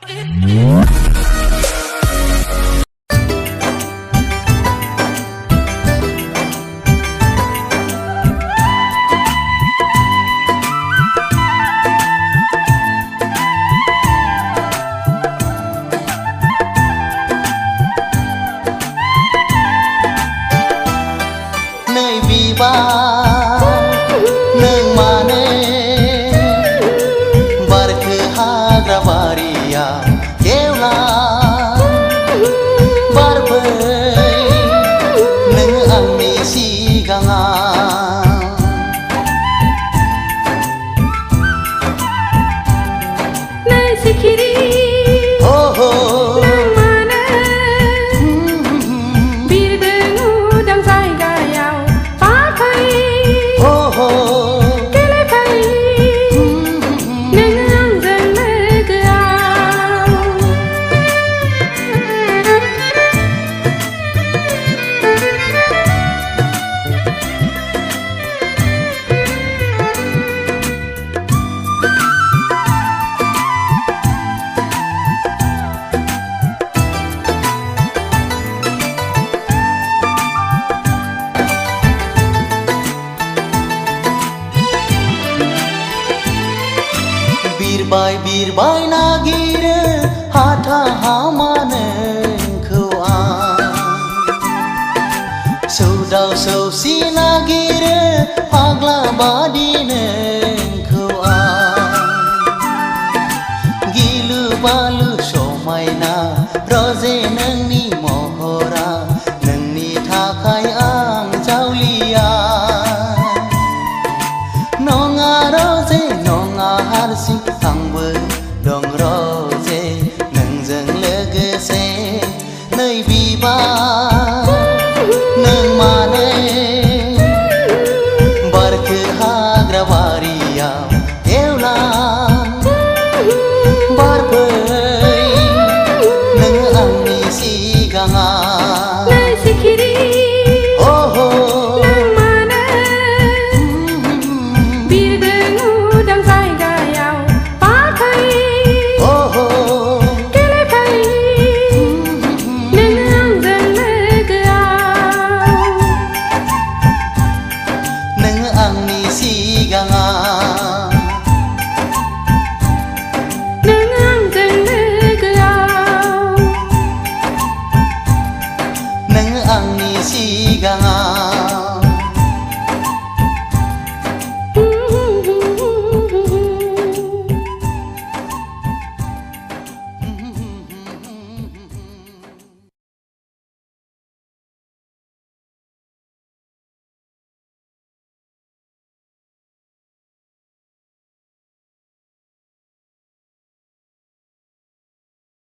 nơi vì ba nương mà nê bar ke hagra baria kevla bar bay nương angni si ganga nơi sikiri oh oh bir bay nagir hata haman khua sâu đau sâu si nagir pagla badine